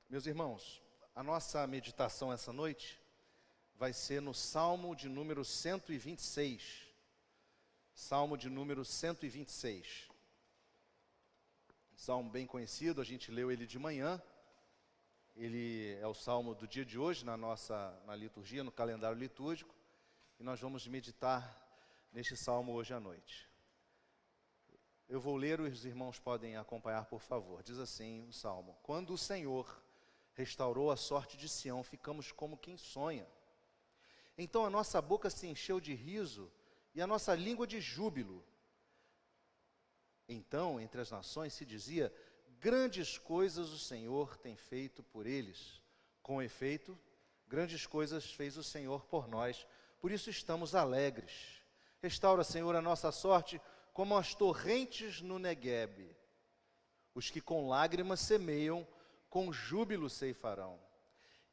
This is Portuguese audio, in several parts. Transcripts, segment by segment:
Meus irmãos, a nossa meditação essa noite vai ser no Salmo de número 126. Salmo de número 126. Um salmo bem conhecido, a gente leu ele de manhã. Ele é o salmo do dia de hoje na liturgia, no calendário litúrgico. E nós vamos meditar neste salmo hoje à noite. Eu vou ler, os irmãos podem acompanhar, por favor. Diz assim o salmo: Quando o Senhor restaurou a sorte de Sião, ficamos como quem sonha. Então a nossa boca se encheu de riso e a nossa língua de júbilo. Então, entre as nações se dizia: grandes coisas o Senhor tem feito por eles. Com efeito, grandes coisas fez o Senhor por nós, por isso estamos alegres. Restaura, Senhor, a nossa sorte como as torrentes no Neguebe. Os que com lágrimas semeiam, com júbilo ceifarão.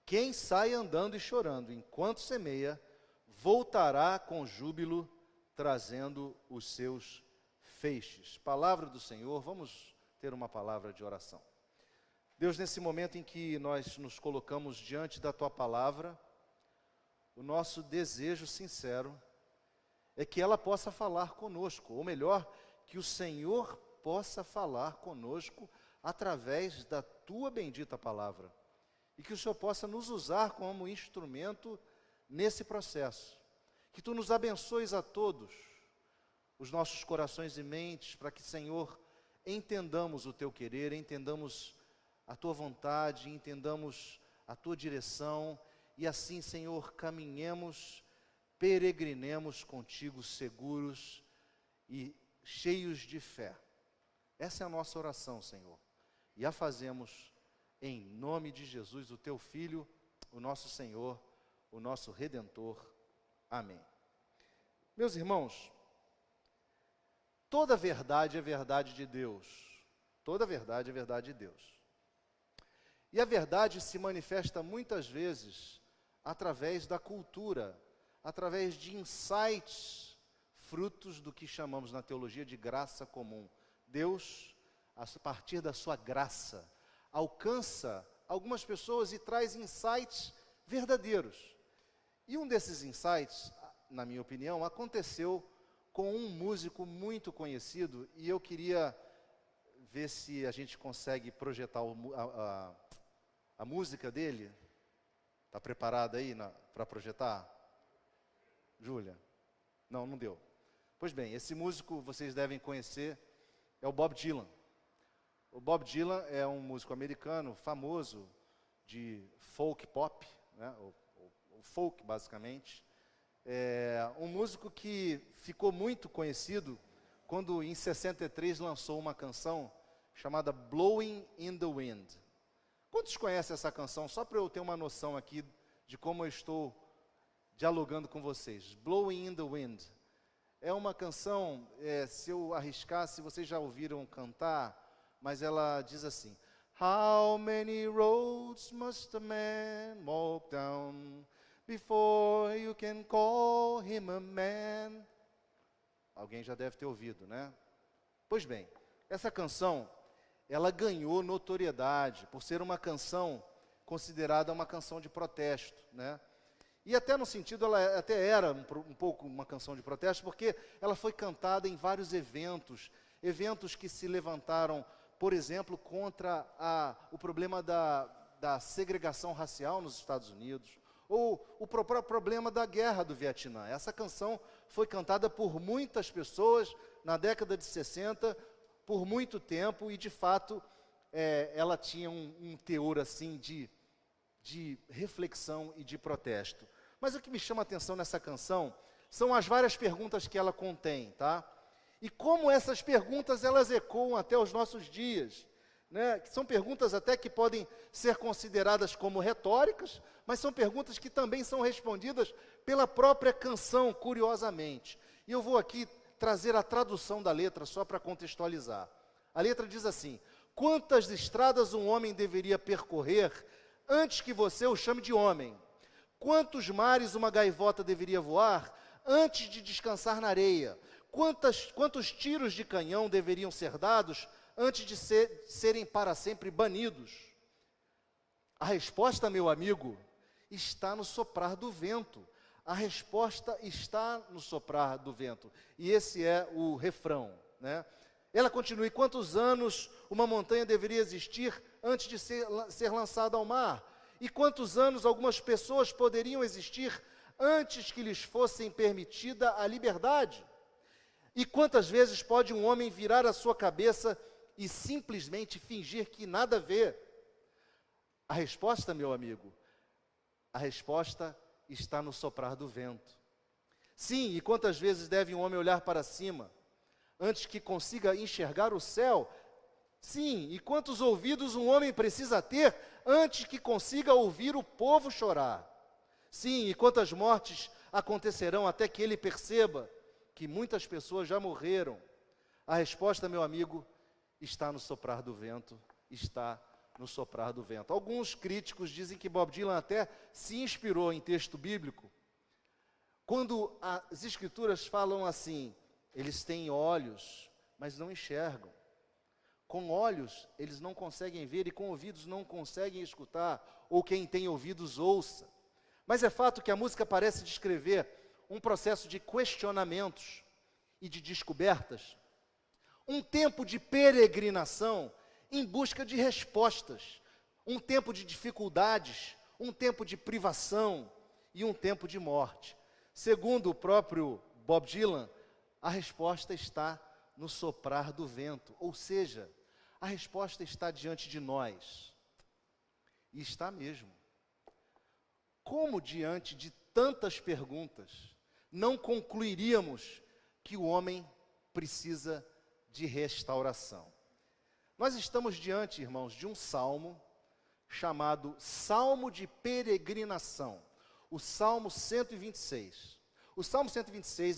Quem sai andando e chorando enquanto semeia, voltará com júbilo, trazendo os seus feixes. Palavra do Senhor. Vamos ter uma palavra de oração. Deus, nesse momento em que nós nos colocamos diante da Tua palavra, o nosso desejo sincero é que ela possa falar conosco, ou melhor, que o Senhor possa falar conosco através da Tua bendita palavra, e que o Senhor possa nos usar como instrumento nesse processo. Que Tu nos abençoes a todos, os nossos corações e mentes, para que, Senhor, entendamos o Teu querer, entendamos a Tua vontade, entendamos a Tua direção, e assim, Senhor, caminhemos, peregrinemos contigo seguros e cheios de fé. Essa é a nossa oração, Senhor, e a fazemos em nome de Jesus, o Teu Filho, o nosso Senhor, o nosso Redentor. Amém. Meus irmãos, toda verdade é verdade de Deus. Toda verdade é verdade de Deus. E a verdade se manifesta muitas vezes através da cultura, através de insights, frutos do que chamamos na teologia de graça comum. Deus, a partir da sua graça, alcança algumas pessoas e traz insights verdadeiros. E um desses insights, na minha opinião, aconteceu com um músico muito conhecido, e eu queria ver se a gente consegue projetar a música dele. Está preparada aí para projetar? Júlia? Não deu. Pois bem, esse músico vocês devem conhecer, é o Bob Dylan. O Bob Dylan é um músico americano famoso de folk pop, né? o folk basicamente. É um músico que ficou muito conhecido quando em 63 lançou uma canção chamada Blowing in the Wind. Quantos conhecem essa canção? Só para eu ter uma noção aqui de como eu estou dialogando com vocês. Blowing in the Wind. É uma canção, se eu arriscasse, vocês já ouviram cantar, mas ela diz assim: How many roads must a man walk down before you can call him a man? Alguém já deve ter ouvido, né? Pois bem, essa canção, ela ganhou notoriedade por ser uma canção considerada uma canção de protesto, né? E até no sentido, ela até era um pouco uma canção de protesto, porque ela foi cantada em vários eventos que se levantaram, por exemplo, contra o problema da segregação racial nos Estados Unidos, ou o próprio problema da guerra do Vietnã. Essa canção foi cantada por muitas pessoas na década de 60, por muito tempo, e de fato ela tinha um teor assim de reflexão e de protesto. Mas o que me chama a atenção nessa canção são as várias perguntas que ela contém, tá? E como essas perguntas, elas ecoam até os nossos dias, né? Que são perguntas até que podem ser consideradas como retóricas, mas são perguntas que também são respondidas pela própria canção, curiosamente. E eu vou aqui trazer a tradução da letra só para contextualizar. A letra diz assim: quantas estradas um homem deveria percorrer antes que você o chame de homem? Quantos mares uma gaivota deveria voar antes de descansar na areia? Quantos tiros de canhão deveriam ser dados antes de serem para sempre banidos? A resposta, meu amigo, está no soprar do vento. A resposta está no soprar do vento. E esse é o refrão, né? Ela continua: e quantos anos uma montanha deveria existir antes de ser lançada ao mar? E quantos anos algumas pessoas poderiam existir antes que lhes fossem permitida a liberdade? E quantas vezes pode um homem virar a sua cabeça e simplesmente fingir que nada vê? A resposta, meu amigo, a resposta está no soprar do vento. Sim, e quantas vezes deve um homem olhar para cima antes que consiga enxergar o céu? Sim, e quantos ouvidos um homem precisa ter antes que consiga ouvir o povo chorar? Sim, e quantas mortes acontecerão até que ele perceba que muitas pessoas já morreram? A resposta, meu amigo, está no soprar do vento, está no soprar do vento. Alguns críticos dizem que Bob Dylan até se inspirou em texto bíblico, quando as escrituras falam assim: eles têm olhos, mas não enxergam. Com olhos, eles não conseguem ver, e com ouvidos não conseguem escutar, ou quem tem ouvidos, ouça. Mas é fato que a música parece descrever um processo de questionamentos e de descobertas, um tempo de peregrinação em busca de respostas, um tempo de dificuldades, um tempo de privação e um tempo de morte. Segundo o próprio Bob Dylan, a resposta está no soprar do vento, ou seja, a resposta está diante de nós, e está mesmo. Como diante de tantas perguntas, não concluiríamos que o homem precisa de restauração? Nós estamos diante, irmãos, de um salmo chamado Salmo de Peregrinação, o Salmo 126. O Salmo 126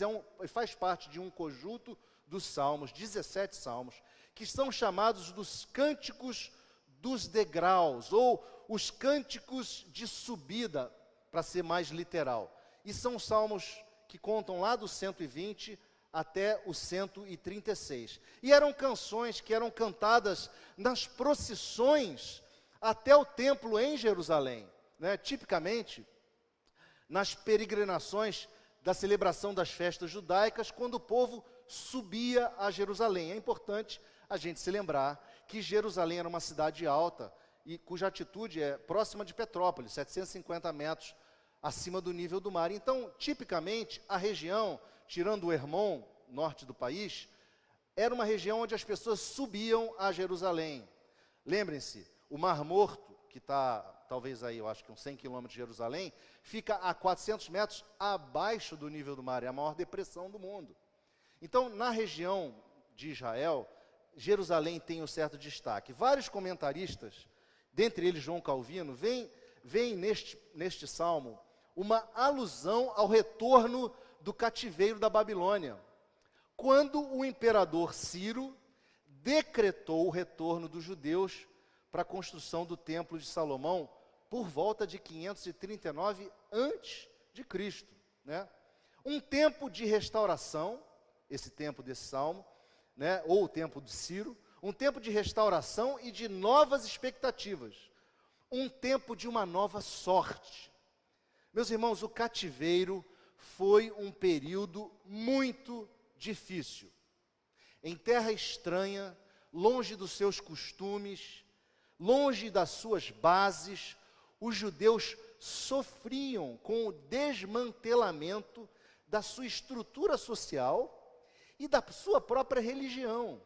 faz parte de um conjunto dos salmos, 17 salmos, que são chamados dos cânticos dos degraus, ou os cânticos de subida, para ser mais literal. E são salmos que contam lá do 120 até o 136. E eram canções que eram cantadas nas procissões até o templo em Jerusalém, né? Tipicamente, nas peregrinações da celebração das festas judaicas, quando o povo subia a Jerusalém. É importante a gente se lembrar que Jerusalém era uma cidade alta, e cuja altitude é próxima de Petrópolis, 750 metros acima do nível do mar. Então, tipicamente, a região, tirando o Hermon, norte do país, era uma região onde as pessoas subiam a Jerusalém. Lembrem-se, o Mar Morto, que está talvez aí, eu acho que uns 100 quilômetros de Jerusalém, fica a 400 metros abaixo do nível do mar, é a maior depressão do mundo. Então, na região de Israel, Jerusalém tem um certo destaque. Vários comentaristas, dentre eles João Calvino, veem neste salmo uma alusão ao retorno do cativeiro da Babilônia, quando o imperador Ciro decretou o retorno dos judeus para a construção do Templo de Salomão por volta de 539 a.C., né? Um tempo de restauração, esse tempo desse salmo, né? Ou o tempo de Ciro, um tempo de restauração e de novas expectativas, um tempo de uma nova sorte. Meus irmãos, o cativeiro foi um período muito difícil. Em terra estranha, longe dos seus costumes, longe das suas bases, os judeus sofriam com o desmantelamento da sua estrutura social e da sua própria religião,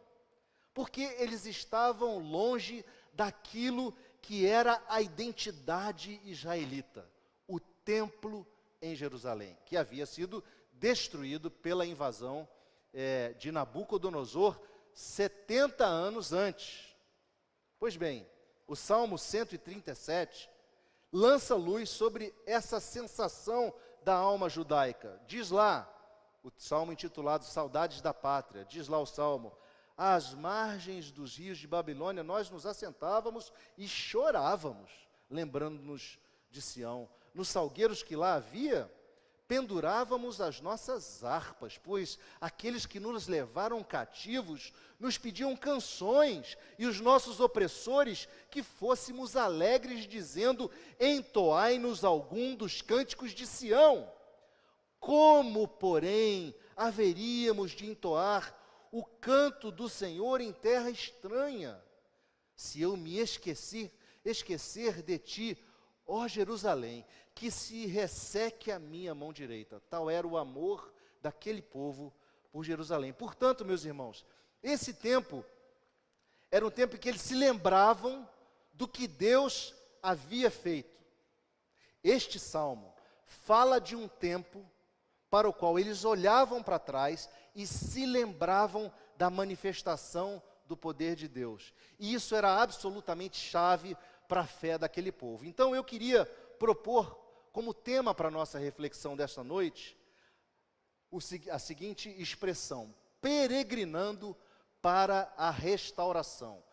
porque eles estavam longe daquilo que era a identidade israelita, o templo em Jerusalém, que havia sido destruído pela invasão de Nabucodonosor 70 anos antes. Pois bem, o Salmo 137 lança luz sobre essa sensação da alma judaica. Diz lá, o salmo intitulado Saudades da Pátria, diz lá o salmo: às margens dos rios de Babilônia nós nos assentávamos e chorávamos, lembrando-nos de Sião. Nos salgueiros que lá havia, pendurávamos as nossas harpas, pois aqueles que nos levaram cativos nos pediam canções, e os nossos opressores que fôssemos alegres, dizendo: entoai-nos algum dos cânticos de Sião. Como, porém, haveríamos de entoar o canto do Senhor em terra estranha, se eu me esquecer de ti, ó Jerusalém, que se resseque a minha mão direita? Tal era o amor daquele povo por Jerusalém. Portanto, meus irmãos, esse tempo era um tempo em que eles se lembravam do que Deus havia feito. Este salmo fala de um tempo para o qual eles olhavam para trás e se lembravam da manifestação do poder de Deus. E isso era absolutamente chave para a fé daquele povo. Então eu queria propor como tema para a nossa reflexão desta noite a seguinte expressão: peregrinando para a restauração.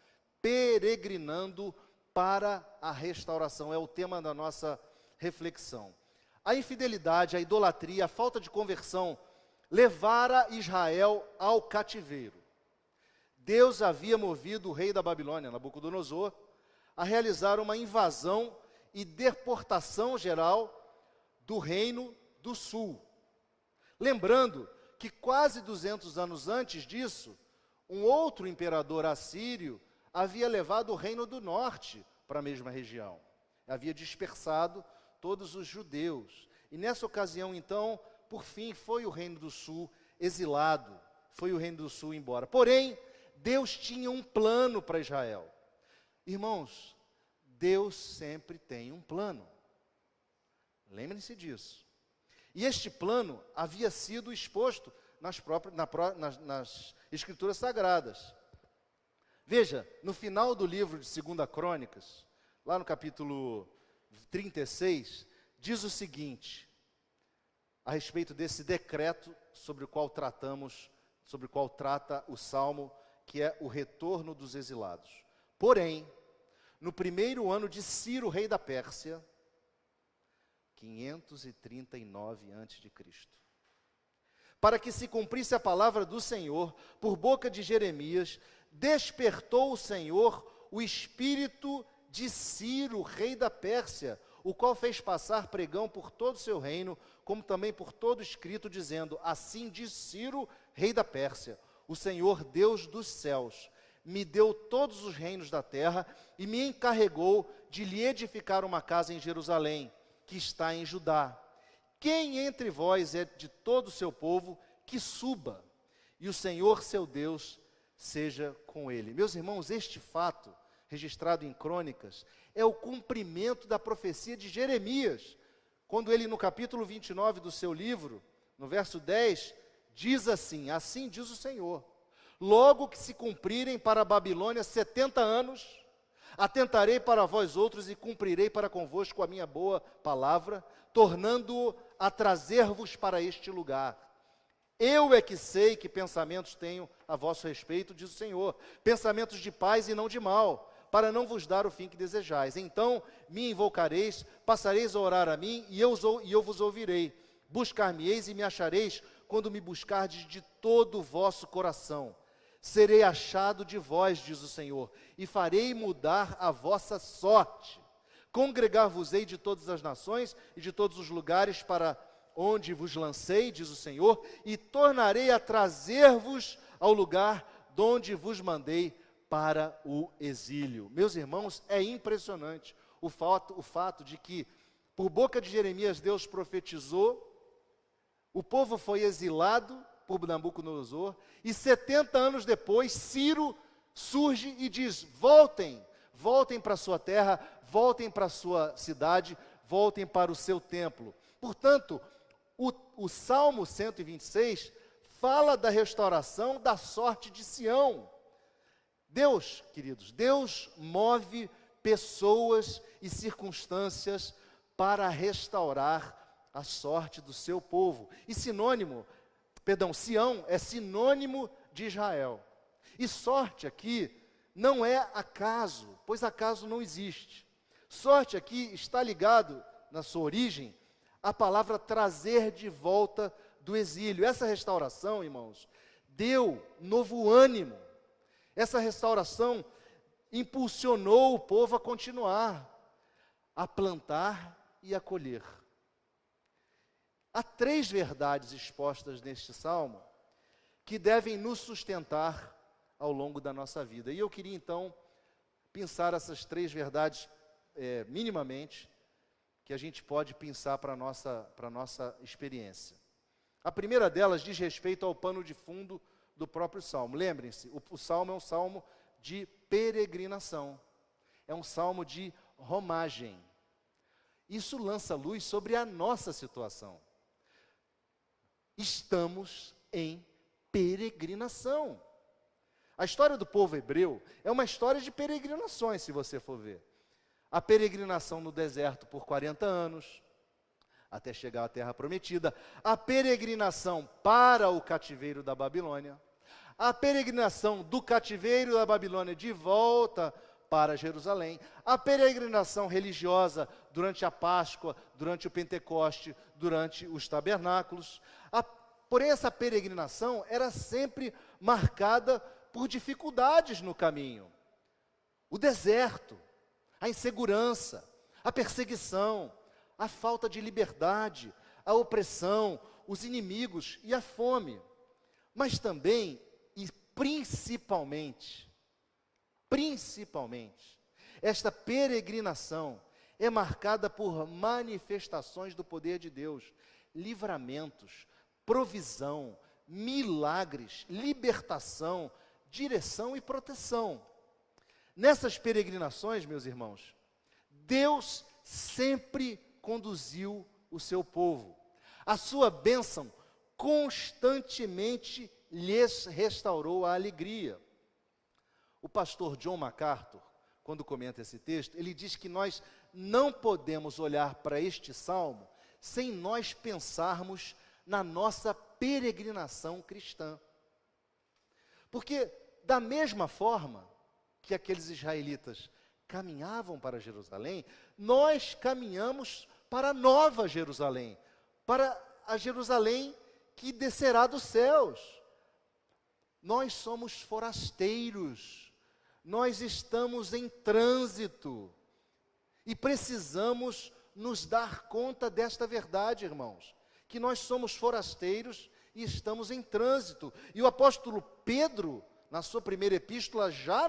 Peregrinando para a restauração é o tema da nossa reflexão. A infidelidade, a idolatria, a falta de conversão levara Israel ao cativeiro. Deus havia movido o rei da Babilônia, Nabucodonosor, a realizar uma invasão e deportação geral do reino do sul. Lembrando que quase 200 anos antes disso, um outro imperador assírio havia levado o reino do norte para a mesma região. Havia dispersado todos os judeus. E nessa ocasião, então, por fim, foi o reino do sul exilado, foi o reino do sul embora. Porém, Deus tinha um plano para Israel. Irmãos, Deus sempre tem um plano. Lembrem-se disso. E este plano havia sido exposto nas Escrituras Sagradas. Veja, no final do livro de 2 Crônicas, lá no capítulo 36, diz o seguinte, a respeito desse decreto sobre o qual trata o Salmo, que é o retorno dos exilados. Porém, no primeiro ano de Ciro, rei da Pérsia, 539 a.C., para que se cumprisse a palavra do Senhor, por boca de Jeremias, despertou o Senhor o espírito de Ciro, rei da Pérsia, o qual fez passar pregão por todo o seu reino, como também por todo escrito, dizendo: assim diz Ciro, rei da Pérsia, o Senhor Deus dos céus, me deu todos os reinos da terra e me encarregou de lhe edificar uma casa em Jerusalém, que está em Judá. Quem entre vós é de todo o seu povo, que suba, e o Senhor seu Deus seja com ele. Meus irmãos, este fato, registrado em Crônicas, é o cumprimento da profecia de Jeremias, quando ele, no capítulo 29 do seu livro, no verso 10, diz assim: assim diz o Senhor, logo que se cumprirem para a Babilônia 70 anos, atentarei para vós outros e cumprirei para convosco a minha boa palavra, tornando-o a trazer-vos para este lugar. Eu é que sei que pensamentos tenho a vosso respeito, diz o Senhor, pensamentos de paz e não de mal, para não vos dar o fim que desejais. Então me invocareis, passareis a orar a mim, e eu vos ouvirei. Buscar-me-eis e me achareis, quando me buscardes de todo o vosso coração. Serei achado de vós, diz o Senhor, e farei mudar a vossa sorte. Congregar-vos-ei de todas as nações e de todos os lugares para onde vos lancei, diz o Senhor, e tornarei a trazer-vos ao lugar de onde vos mandei para o exílio. Meus irmãos, é impressionante o fato de que, por boca de Jeremias, Deus profetizou, o povo foi exilado por Nabucodonosor, e 70 anos depois, Ciro surge e diz: voltem para a sua terra, voltem para a sua cidade, voltem para o seu templo. Portanto, o Salmo 126 fala da restauração da sorte de Sião. Deus, queridos, Deus move pessoas e circunstâncias para restaurar a sorte do seu povo. E Sião é sinônimo de Israel. E sorte aqui não é acaso, pois acaso não existe. Sorte aqui está ligado, na sua origem, a palavra trazer de volta do exílio. Essa restauração, irmãos, deu novo ânimo. Essa restauração impulsionou o povo a continuar, a plantar e a colher. Há 3 verdades expostas neste salmo que devem nos sustentar ao longo da nossa vida. E eu queria então pensar essas 3 verdades minimamente, que a gente pode pensar para a nossa experiência. A primeira delas diz respeito ao pano de fundo do próprio salmo. Lembrem-se, o salmo é um salmo de peregrinação, é um salmo de romagem. Isso lança luz sobre a nossa situação. Estamos em peregrinação. A história do povo hebreu é uma história de peregrinações, se você for ver. A peregrinação no deserto por 40 anos, até chegar à terra prometida. A peregrinação para o cativeiro da Babilônia. A peregrinação do cativeiro da Babilônia de volta para Jerusalém. A peregrinação religiosa durante a Páscoa, durante o Pentecoste, durante os tabernáculos. Porém, essa peregrinação era sempre marcada por dificuldades no caminho. O deserto, a insegurança, a perseguição, a falta de liberdade, a opressão, os inimigos e a fome. Mas também e principalmente, esta peregrinação é marcada por manifestações do poder de Deus, livramentos, provisão, milagres, libertação, direção e proteção. Nessas peregrinações, meus irmãos, Deus sempre conduziu o seu povo. A sua bênção constantemente lhes restaurou a alegria. O pastor John MacArthur, quando comenta esse texto, ele diz que nós não podemos olhar para este salmo sem nós pensarmos na nossa peregrinação cristã. Porque, da mesma forma que aqueles israelitas caminhavam para Jerusalém, nós caminhamos para a nova Jerusalém, para a Jerusalém que descerá dos céus. Nós somos forasteiros, nós estamos em trânsito, e precisamos nos dar conta desta verdade, irmãos, que nós somos forasteiros e estamos em trânsito. E o apóstolo Pedro, na sua primeira epístola, já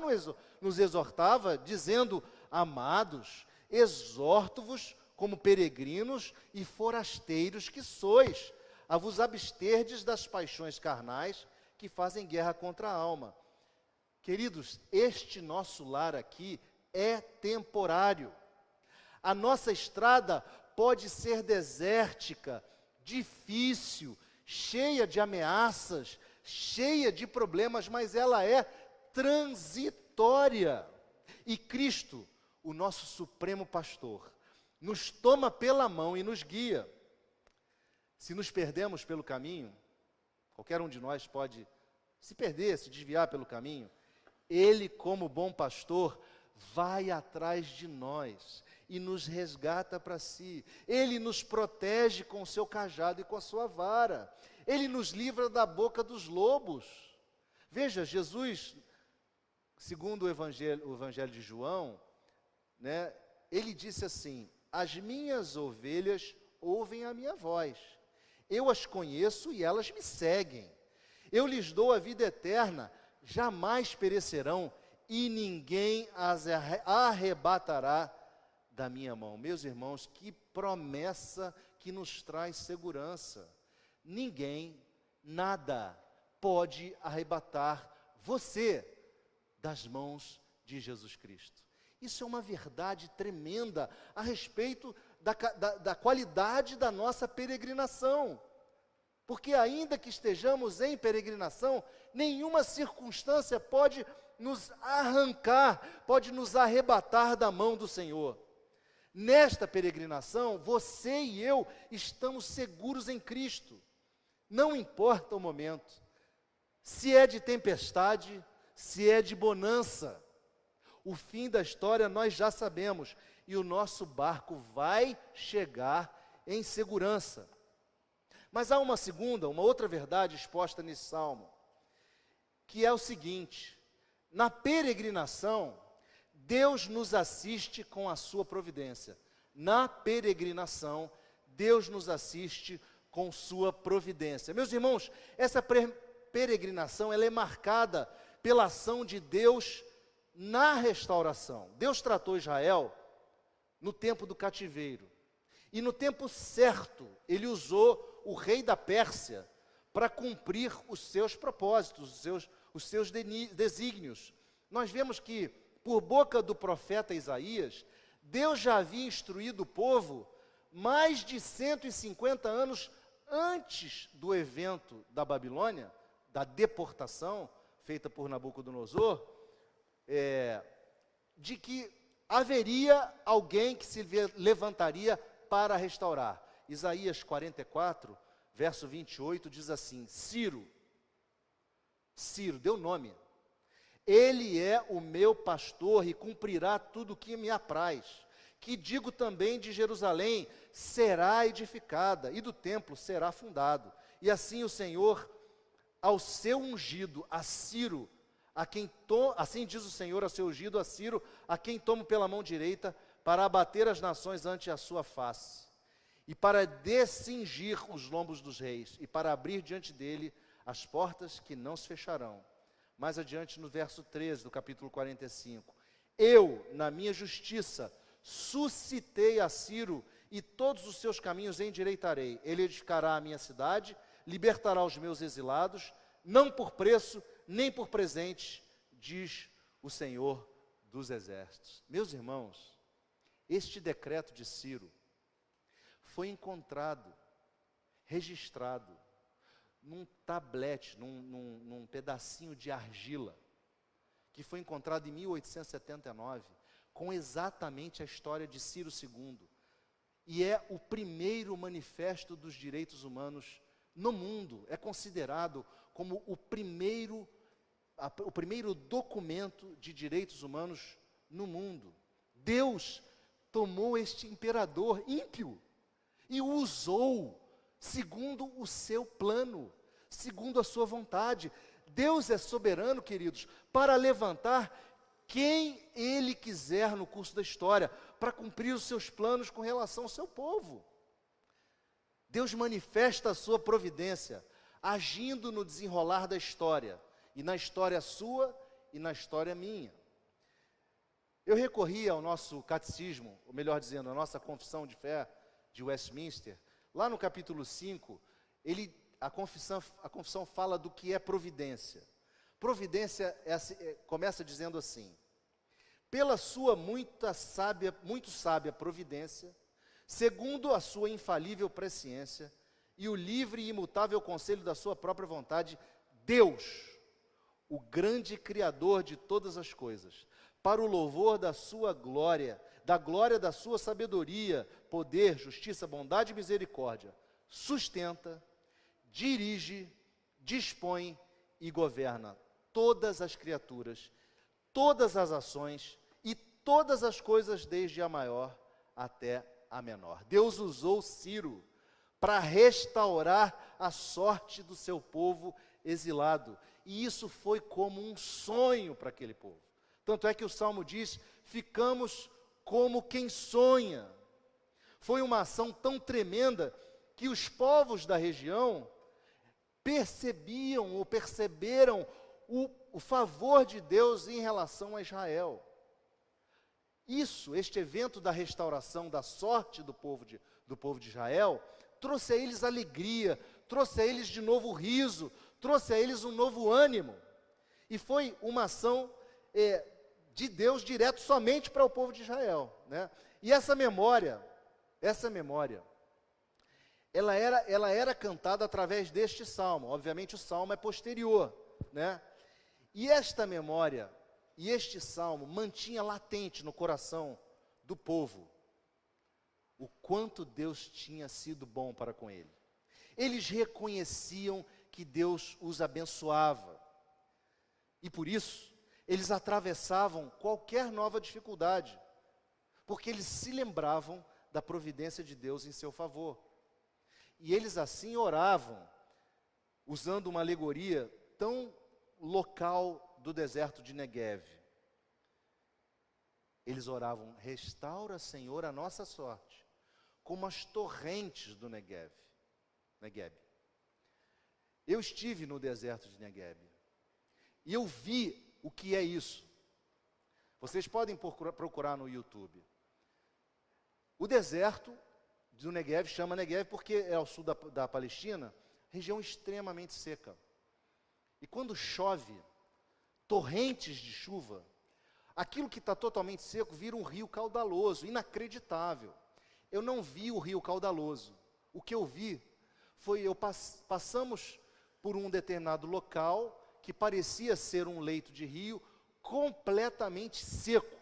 nos exortava, dizendo: amados, exorto-vos como peregrinos e forasteiros que sois, a vos absterdes das paixões carnais que fazem guerra contra a alma. Queridos, este nosso lar aqui é temporário. A nossa estrada pode ser desértica, difícil, cheia de ameaças, cheia de problemas, mas ela é transitória. E Cristo, o nosso supremo pastor, nos toma pela mão e nos guia. Se nos perdemos pelo caminho, qualquer um de nós pode se perder, se desviar pelo caminho, Ele, como bom pastor, vai atrás de nós e nos resgata para si. Ele nos protege com o seu cajado e com a sua vara. Ele nos livra da boca dos lobos. Veja, Jesus, segundo o Evangelho de João, ele disse assim: as minhas ovelhas ouvem a minha voz. Eu as conheço e elas me seguem. Eu lhes dou a vida eterna, jamais perecerão, e ninguém as arrebatará da minha mão. Meus irmãos, que promessa que nos traz segurança. Ninguém, nada pode arrebatar você das mãos de Jesus Cristo. Isso é uma verdade tremenda a respeito da qualidade da nossa peregrinação. Porque ainda que estejamos em peregrinação, nenhuma circunstância pode nos arrancar, pode nos arrebatar da mão do Senhor. Nesta peregrinação, você e eu estamos seguros em Cristo. Não importa o momento, se é de tempestade, se é de bonança. O fim da história nós já sabemos, e o nosso barco vai chegar em segurança. Mas há uma outra verdade exposta nesse salmo, que é o seguinte: na peregrinação, Deus nos assiste com a sua providência. Na peregrinação, Deus nos assiste com sua providência. Meus irmãos, essa peregrinação, ela é marcada pela ação de Deus na restauração. Deus tratou Israel no tempo do cativeiro. E no tempo certo, Ele usou o rei da Pérsia para cumprir os seus propósitos, os seus desígnios. Nós vemos que, por boca do profeta Isaías, Deus já havia instruído o povo mais de 150 anos antes do evento da Babilônia, da deportação feita por Nabucodonosor, de que haveria alguém que se levantaria para restaurar. Isaías 44, verso 28, diz assim: Ciro, deu nome, ele é o meu pastor e cumprirá tudo o que me apraz. Que digo também de Jerusalém, será edificada, e do templo será fundado. E assim o Senhor, ao seu ungido, a Ciro, assim diz o Senhor ao seu ungido, a Ciro, a quem tomo pela mão direita, para abater as nações ante a sua face, e para descingir os lombos dos reis, e para abrir diante dele as portas que não se fecharão. Mais adiante, no verso 13 do capítulo 45, eu, na minha justiça, suscitei a Ciro, e todos os seus caminhos endireitarei. Ele edificará a minha cidade, libertará os meus exilados, não por preço, nem por presente, diz o Senhor dos exércitos. Meus irmãos, este decreto de Ciro foi encontrado, registrado, num tablete, num pedacinho de argila, que foi encontrado em 1879, com exatamente a história de Ciro II. E é o primeiro manifesto dos direitos humanos no mundo. É considerado como o primeiro documento de direitos humanos no mundo. Deus tomou este imperador ímpio e o usou segundo o seu plano, segundo a sua vontade. Deus é soberano, queridos, para levantar quem Ele quiser no curso da história, para cumprir os seus planos com relação ao seu povo. Deus manifesta a sua providência, agindo no desenrolar da história, e na história sua e na história minha. Eu recorri ao nosso catecismo, ou melhor dizendo, a nossa confissão de fé de Westminster. Lá no capítulo 5, a confissão fala do que é providência. Providência começa dizendo assim: pela sua muito sábia providência, segundo a sua infalível presciência e o livre e imutável conselho da sua própria vontade, Deus, o grande Criador de todas as coisas, para o louvor da sua glória, da glória da sua sabedoria, poder, justiça, bondade e misericórdia, sustenta, dirige, dispõe e governa todas as criaturas, todas as ações e todas as coisas, desde a maior até a menor. Deus usou Ciro para restaurar a sorte do seu povo exilado, e isso foi como um sonho para aquele povo. Tanto é que o Salmo diz: ficamos como quem sonha. Foi uma ação tão tremenda que os povos da região perceberam o favor de Deus em relação a Israel. Este evento da restauração da sorte do povo de Israel, trouxe a eles alegria, trouxe a eles de novo riso, trouxe a eles um novo ânimo. E foi uma ação de Deus direto somente para o povo de Israel, né? E essa memória, ela era cantada através deste salmo. Obviamente o salmo é posterior, né? E esta memória e este salmo mantinha latente no coração do povo o quanto Deus tinha sido bom para com ele. Eles reconheciam que Deus os abençoava, e por isso eles atravessavam qualquer nova dificuldade, porque eles se lembravam da providência de Deus em seu favor. E eles assim oravam, usando uma alegoria tão local do deserto de Neguev. Eles oravam: restaura, Senhor, a nossa sorte, como as torrentes do Neguev. Eu estive no deserto de Neguev, e eu vi o que é isso. Vocês podem procurar no YouTube. O deserto do Neguev chama Neguev porque é ao sul da Palestina, região extremamente seca. E quando chove, torrentes de chuva, aquilo que está totalmente seco vira um rio caudaloso, inacreditável. Eu não vi o rio caudaloso. O que eu vi foi, passamos por um determinado local que parecia ser um leito de rio completamente seco.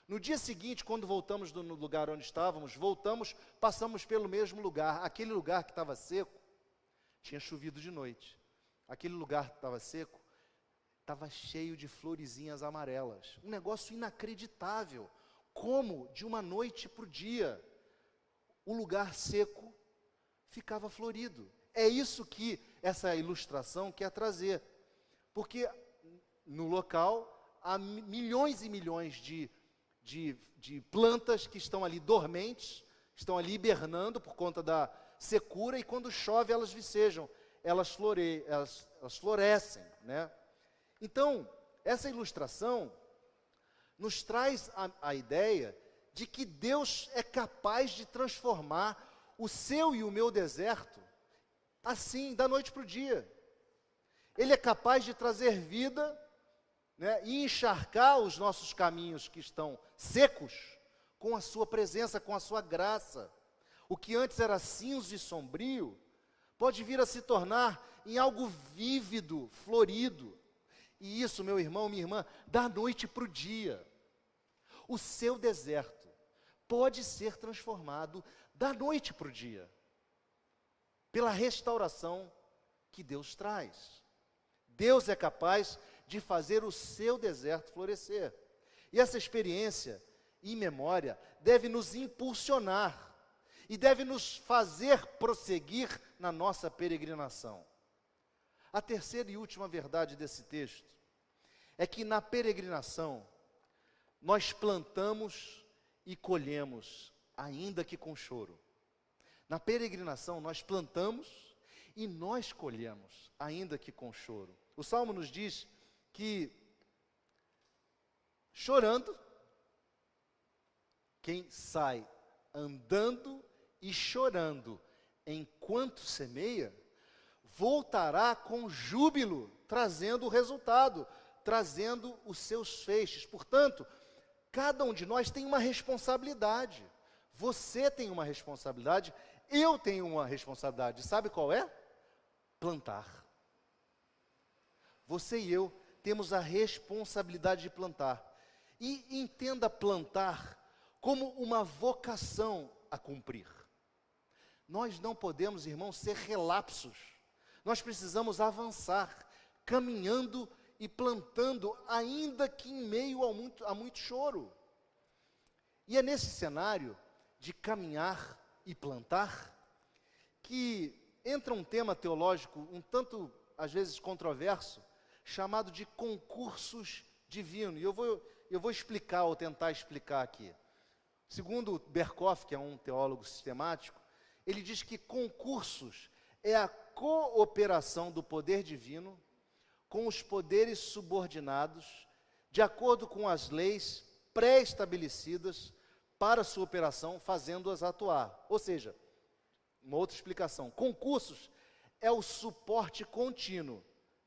No dia seguinte, quando voltamos no lugar onde estávamos, passamos pelo mesmo lugar. Aquele lugar que estava seco, tinha chovido de noite. Aquele lugar que estava seco, estava cheio de florezinhas amarelas. Um negócio inacreditável. Como, de uma noite para o dia, o lugar seco ficava florido. É isso que essa ilustração quer trazer. Porque no local há milhões e milhões de plantas que estão ali dormentes, estão ali hibernando por conta da secura, e quando chove elas vicejam, elas florescem, né? Então, essa ilustração nos traz a ideia de que Deus é capaz de transformar o seu e o meu deserto, assim, da noite para o dia. Ele é capaz de trazer vida, né, e encharcar os nossos caminhos que estão secos com a sua presença, com a sua graça. O que antes era cinza e sombrio, pode vir a se tornar em algo vívido, florido. E isso, meu irmão, minha irmã, da noite para o dia. O seu deserto pode ser transformado da noite para o dia, pela restauração que Deus traz. Deus é capaz de fazer o seu deserto florescer. E essa experiência e memória deve nos impulsionar e deve nos fazer prosseguir na nossa peregrinação. A terceira e última verdade desse texto é que na peregrinação nós plantamos e colhemos, ainda que com choro. Na peregrinação nós plantamos e nós colhemos, ainda que com choro. O Salmo nos diz que chorando, quem sai andando e chorando enquanto semeia, voltará com júbilo, trazendo o resultado, trazendo os seus feixes. Portanto, cada um de nós tem uma responsabilidade. Você tem uma responsabilidade, eu tenho uma responsabilidade. Sabe qual é? Plantar. Você e eu temos a responsabilidade de plantar. E entenda plantar como uma vocação a cumprir. Nós não podemos, irmãos, ser relapsos. Nós precisamos avançar, caminhando e plantando, ainda que em meio a muito choro. E é nesse cenário de caminhar e plantar que entra um tema teológico um tanto, às vezes, controverso, chamado de concursos divinos. E eu vou explicar, ou tentar explicar aqui. Segundo Berkhof, que é um teólogo sistemático, ele diz que concursos é a cooperação do poder divino com os poderes subordinados, de acordo com as leis pré-estabelecidas para sua operação, fazendo-as atuar. Ou seja, uma outra explicação, concursos é o suporte contínuo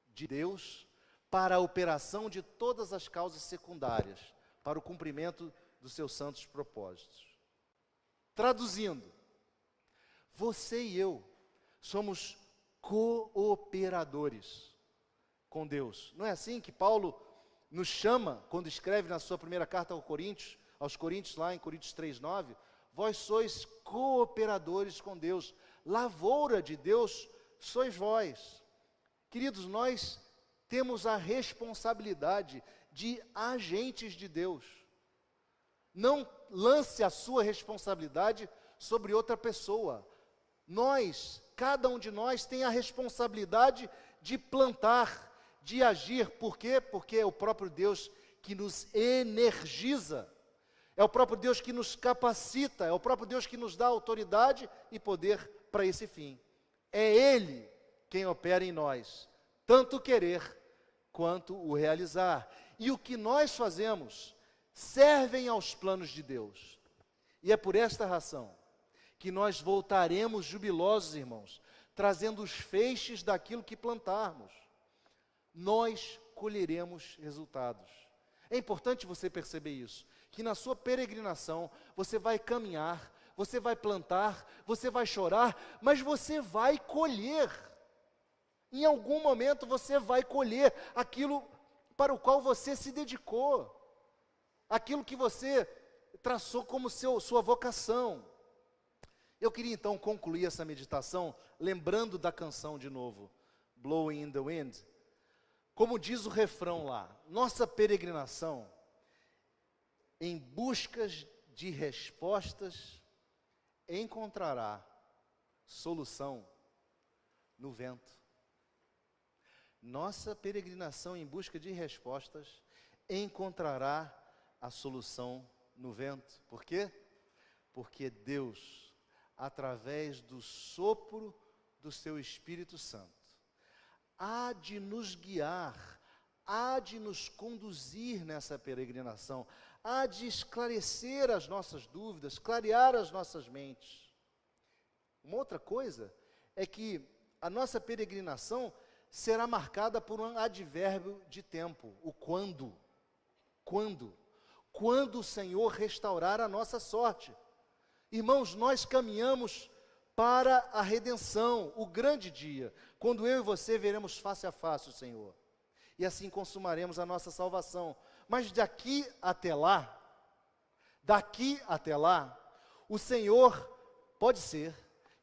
de Deus para a operação de todas as causas secundárias, para o cumprimento dos seus santos propósitos. Traduzindo, você e eu somos cooperadores com Deus. Não é assim que Paulo nos chama, quando escreve na sua primeira carta aos Coríntios, lá em Coríntios 3:9, vós sois cooperadores com Deus, lavoura de Deus sois vós. Queridos, nós temos a responsabilidade de agentes de Deus. Não lance a sua responsabilidade sobre outra pessoa. Nós, cada um de nós tem a responsabilidade de plantar, de agir. Por quê? Porque é o próprio Deus que nos energiza. É o próprio Deus que nos capacita, é o próprio Deus que nos dá autoridade e poder para esse fim. É Ele quem opera em nós, tanto o querer quanto o realizar. E o que nós fazemos servem aos planos de Deus. E é por esta razão que nós voltaremos jubilosos, irmãos, trazendo os feixes daquilo que plantarmos. Nós colheremos resultados. É importante você perceber isso, que na sua peregrinação você vai caminhar, você vai plantar, você vai chorar, mas você vai colher. Em algum momento você vai colher aquilo para o qual você se dedicou, aquilo que você traçou como sua vocação. Eu queria então concluir essa meditação lembrando da canção de novo, Blowing in the Wind. Como diz o refrão lá, nossa peregrinação em buscas de respostas encontrará solução no vento. Nossa peregrinação em busca de respostas encontrará a solução no vento. Por quê? Porque Deus, através do sopro do seu Espírito Santo, há de nos guiar, há de nos conduzir nessa peregrinação, há de esclarecer as nossas dúvidas, clarear as nossas mentes. Uma outra coisa é que a nossa peregrinação será marcada por um advérbio de tempo, o quando. Quando? Quando o Senhor restaurar a nossa sorte. Irmãos, nós caminhamos para a redenção, o grande dia, quando eu e você veremos face a face o Senhor. E assim consumaremos a nossa salvação. Mas daqui até lá, o Senhor, pode ser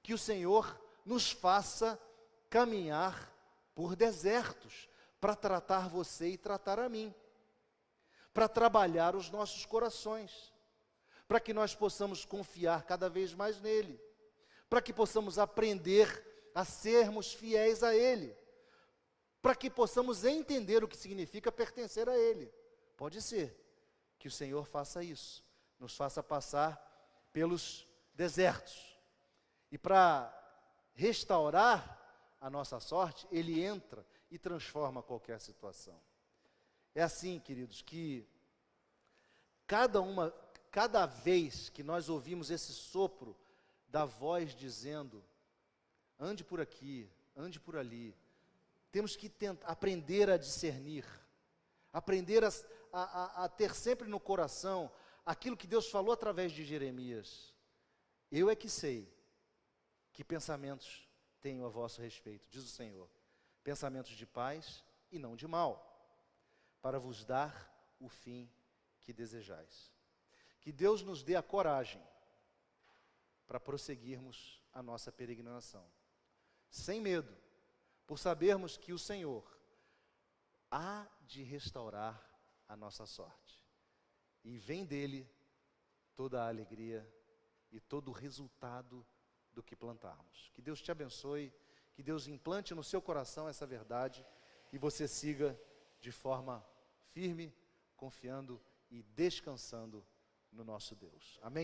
que o Senhor nos faça caminhar por desertos, para tratar você e tratar a mim, para trabalhar os nossos corações, para que nós possamos confiar cada vez mais nele, para que possamos aprender a sermos fiéis a ele, para que possamos entender o que significa pertencer a ele. Pode ser que o Senhor faça isso, nos faça passar pelos desertos, e para restaurar a nossa sorte, ele entra e transforma qualquer situação. É assim, queridos, que cada vez que nós ouvimos esse sopro da voz dizendo, ande por aqui, ande por ali, temos que aprender a discernir, aprender a ter sempre no coração aquilo que Deus falou através de Jeremias. Eu é que sei que pensamentos tenho a vosso respeito, diz o Senhor, pensamentos de paz e não de mal, para vos dar o fim que desejais. Que Deus nos dê a coragem para prosseguirmos a nossa peregrinação, sem medo, por sabermos que o Senhor há de restaurar a nossa sorte, e vem dele toda a alegria e todo o resultado do que plantarmos. Que Deus te abençoe, que Deus implante no seu coração essa verdade, e você siga de forma firme, confiando e descansando no nosso Deus. Amém?